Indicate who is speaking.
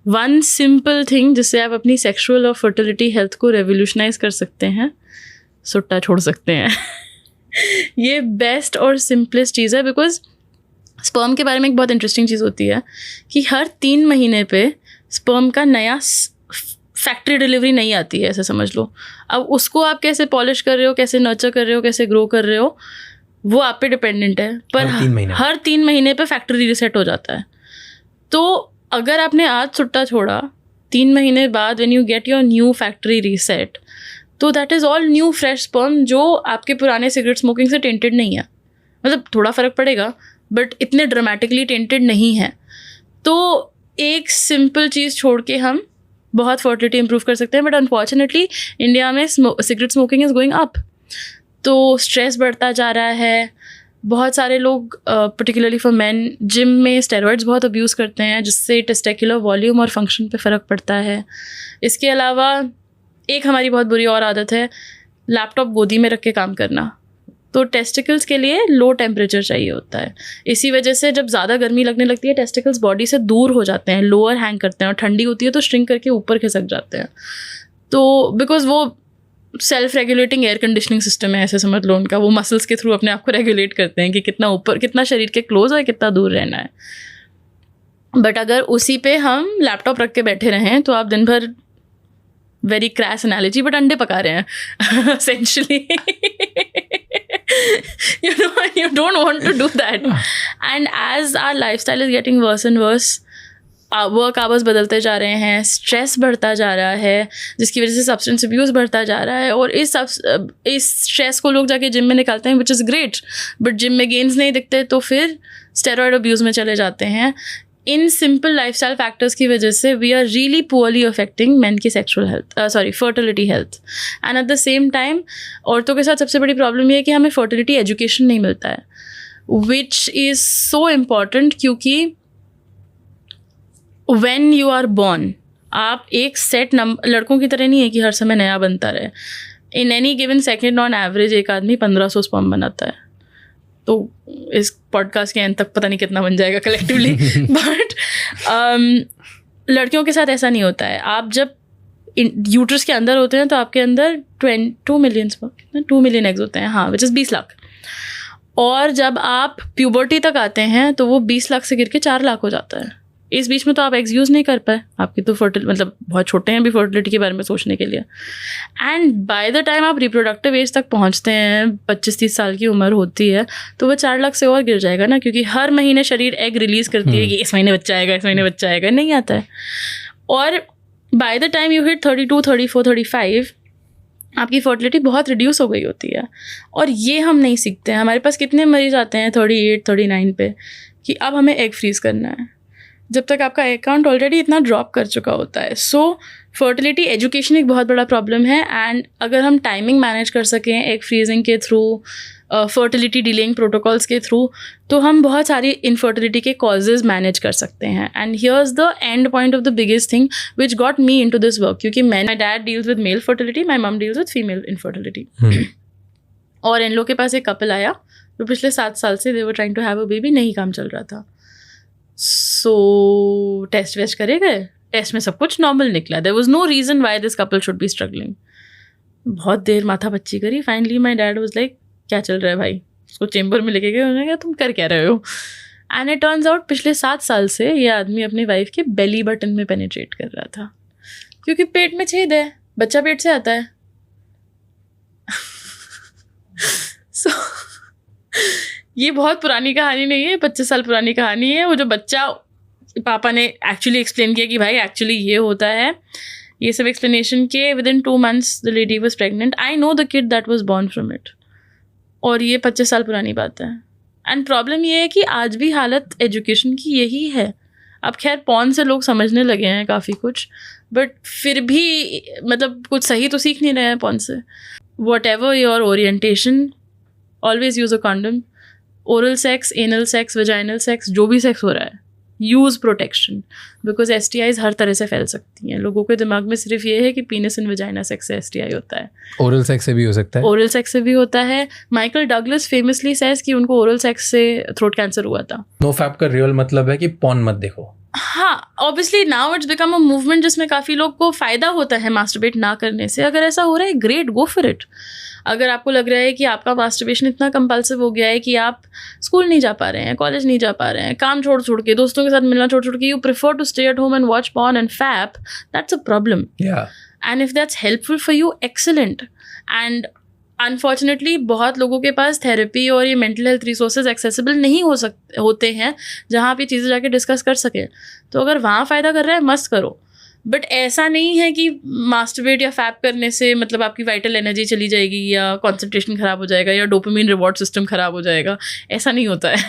Speaker 1: One simple thing जिससे आप अपनी सेक्सुअल और फर्टिलिटी हेल्थ को रेवोल्यूशनाइज कर सकते हैं, सुट्टा छोड़ सकते हैं। ये बेस्ट और सिंपलेस्ट चीज़ है, बिकॉज स्पर्म के बारे में एक बहुत इंटरेस्टिंग चीज़ होती है कि हर 3 महीने पे स्पर्म का नया फैक्ट्री डिलीवरी नहीं आती है, ऐसे समझ लो। अब उसको आप कैसे पॉलिश कर रहे हो, कैसे नर्चर कर रहे हो, कैसे ग्रो कर रहे हो, वो आप पे डिपेंडेंट है। पर हर 3 महीने पे फैक्ट्री रीसेट हो जाता है। तो अगर आपने आज सुट्टा छोड़ा, 3 महीने बाद when you get your new factory reset, तो that is all new fresh sperm जो आपके पुराने सिगरेट स्मोकिंग से टेंटेड नहीं है। मतलब थोड़ा फ़र्क पड़ेगा बट इतने ड्रामेटिकली टेंटेड नहीं है। तो एक सिंपल चीज़ छोड़ के हम बहुत फर्टिलिटी इंप्रूव कर सकते हैं। बट अनफॉर्चुनेटली इंडिया में cigarette smoking is going up, तो स्ट्रेस बढ़ता जा रहा है। बहुत सारे लोग पर्टिकुलरली फॉर मैन जिम में स्टेरॉइड्स बहुत अब्यूज़ करते हैं, जिससे टेस्टिकुलर वॉल्यूम और फंक्शन पे फ़र्क पड़ता है। इसके अलावा एक हमारी बहुत बुरी और आदत है, लैपटॉप गोदी में रख के काम करना। तो टेस्टिकल्स के लिए लो टेम्परेचर चाहिए होता है। इसी वजह से जब ज़्यादा गर्मी लगने लगती है, टेस्टिकल्स बॉडी से दूर हो जाते हैं, लोअर हैंग करते हैं, और ठंडी होती है तो श्रिंक करके ऊपर खिसक जाते हैं। तो बिकॉज वो self regulating air conditioning system है, ऐसे समझ लो उनका। वो मसल्स के थ्रू अपने आप को रेगुलेट करते हैं कि कितना ऊपर, कितना शरीर के क्लोज है, कितना दूर रहना है। बट अगर उसी पे हम लैपटॉप रख के बैठे रहें तो आप दिन भर, वेरी क्रैश एनालॉजी, बट अंडे पका रहे हैं essentially. You don't want to do that. And as our lifestyle is getting worse and worse, work hours बदलते जा रहे हैं, स्ट्रेस बढ़ता जा रहा है, जिसकी वजह से सब्सटेंस अब्यूज़ बढ़ता जा रहा है। और इस स्ट्रेस को लोग जाके जिम में निकालते हैं, which is great, but gym में गेन्स नहीं दिखते तो फिर स्टेरॉइड अब्यूज़ में चले जाते हैं। इन सिंपल लाइफस्टाइल फैक्टर्स की वजह से we are really poorly affecting man की sexual health, fertility health. And at the same time औरतों के साथ सबसे बड़ी प्रॉब्लम ये है कि हमें फर्टिलिटी एजुकेशन नहीं मिलता है, विच इज़ सो इम्पॉर्टेंट, क्योंकि व्हेन यू आर बॉर्न, आप एक सेट नंबर, लड़कों की तरह नहीं है कि हर समय नया बनता रहे। In any given second on average एक आदमी 1500 स्पर्म बनाता है। तो इस पॉडकास्ट के एंड तक पता नहीं कितना बन जाएगा कलेक्टिवली। बट लड़कियों के साथ ऐसा नहीं होता है। आप जब यूट्रस के अंदर होते हैं तो आपके अंदर 2 मिलियन एग्स होते हैं, हाँ, विच इज़ 20 लाख। और जब आप प्यूबर्टी तक आते हैं तो वो 20 लाख से गिर के 4 लाख हो जाता है। इस बीच में तो आप एग्स यूज़ नहीं कर पाए, आपकी तो मतलब बहुत छोटे हैं अभी फर्टिलिटी के बारे में सोचने के लिए। एंड बाय द टाइम आप रिप्रोडक्टिव एज तक पहुंचते हैं, 25-30 साल की उम्र होती है, तो वो 4 लाख से और गिर जाएगा ना, क्योंकि हर महीने शरीर एग रिलीज़ करती है कि इस महीने बच्चा आएगा, इस महीने बच्चा आएगा, नहीं आता है। और by the time you hit 32, 34, 35, आपकी फर्टिलिटी बहुत रिड्यूस हो गई होती है। और ये हम नहीं सीखते हैं। हमारे पास कितने मरीज आते हैं 38, 39 पे कि अब हमें एग फ्रीज़ करना है, जब तक आपका एग काउंट ऑलरेडी इतना ड्रॉप कर चुका होता है। सो फर्टिलिटी एजुकेशन एक बहुत बड़ा प्रॉब्लम है। एंड अगर हम टाइमिंग मैनेज कर सकें एग फ्रीजिंग के थ्रू, फर्टिलिटी डिलेइंग प्रोटोकॉल्स के थ्रू, तो हम बहुत सारी इनफर्टिलिटी के कॉजेज़ मैनेज कर सकते हैं। And here's the end point of the biggest thing which got me into this work, क्योंकि my dad deals with male fertility, my mom deals with female infertility. और इन लोग के पास एक कपल आया जो पिछले 7 साल से they were trying to have a baby, नहीं काम चल रहा था। सो टेस्ट वेस्ट करे गए, टेस्ट में सब कुछ नॉर्मल निकला। There was no reason why this couple should be struggling. बहुत देर माथा पच्ची करी। Finally my dad was like, क्या चल रहा है भाई? उसको चेम्बर में लेके गए, उन्होंने कहा तुम कर क्या रहे हो? एंड इट टर्न्स आउट पिछले 7 साल से ये आदमी अपनी वाइफ के बेली बटन में पेनिट्रेट कर रहा था, क्योंकि पेट में छेद है, बच्चा पेट से आता है। So, ये बहुत पुरानी कहानी नहीं है, 25 साल पुरानी कहानी है। वो जो बच्चा, पापा ने एक्चुअली एक्सप्लेन किया कि भाई एक्चुअली ये होता है, ये सब एक्सप्लेनेशन के within 2 months the lady was pregnant. I know the kid that was born from it. और ये 25 साल पुरानी बात है। एंड प्रॉब्लम ये है कि आज भी हालत एजुकेशन की यही है। अब खैर पॉर्न से लोग समझने लगे हैं काफ़ी कुछ, बट फिर भी मतलब कुछ सही तो सीख नहीं रहे हैं पॉर्न से। What ever your orientation, always use a condom. Oral sex, anal sex, vaginal sex, जो भी सेक्स हो रहा है, यूज़ प्रोटेक्शन, बिकॉज STIs हर तरह से फैल सकती हैं। लोगों के दिमाग में सिर्फ ये है कि पीनिस एंड वेजाइना सेक्स से STI होता है।
Speaker 2: ओरल सेक्स से भी हो सकता है।
Speaker 1: ओरल सेक्स से भी होता है। माइकल डगलस फेमसली सेज कि उनको ओरल सेक्स से थ्रोट कैंसर हुआ था।
Speaker 2: नो फैप का रियल मतलब है कि पॉर्न मत देखो।
Speaker 1: हाँ, obviously now it's become a movement जिसमें काफ़ी लोग को फ़ायदा होता है मास्टरबेट ना करने से। अगर ऐसा हो रहा है, ग्रेट, गो फॉर इट। अगर आपको लग रहा है कि आपका मास्टरबेशन इतना कंपल्सिव हो गया है कि आप स्कूल नहीं जा पा रहे हैं, कॉलेज नहीं जा पा रहे हैं, काम छोड़ के, दोस्तों के साथ मिलना छोड़ के, you prefer to stay at home and watch porn and fap, that's a problem. And if that's helpful for you, excellent. And unfortunately बहुत लोगों के पास थेरेपी और ये मेंटल हेल्थ रिसोर्सेज एक्सेसिबल नहीं होते हैं जहाँ आप ये चीज़ें जाके डिस्कस कर सकें। तो अगर वहाँ फ़ायदा कर रहा है, मस्त करो। बट ऐसा नहीं है कि मास्टरबेट या फैप करने से मतलब आपकी वाइटल एनर्जी चली जाएगी या कॉन्सेंट्रेशन ख़राब हो जाएगा या डोपामिन रिवॉर्ड सिस्टम ख़राब हो जाएगा। ऐसा नहीं होता है।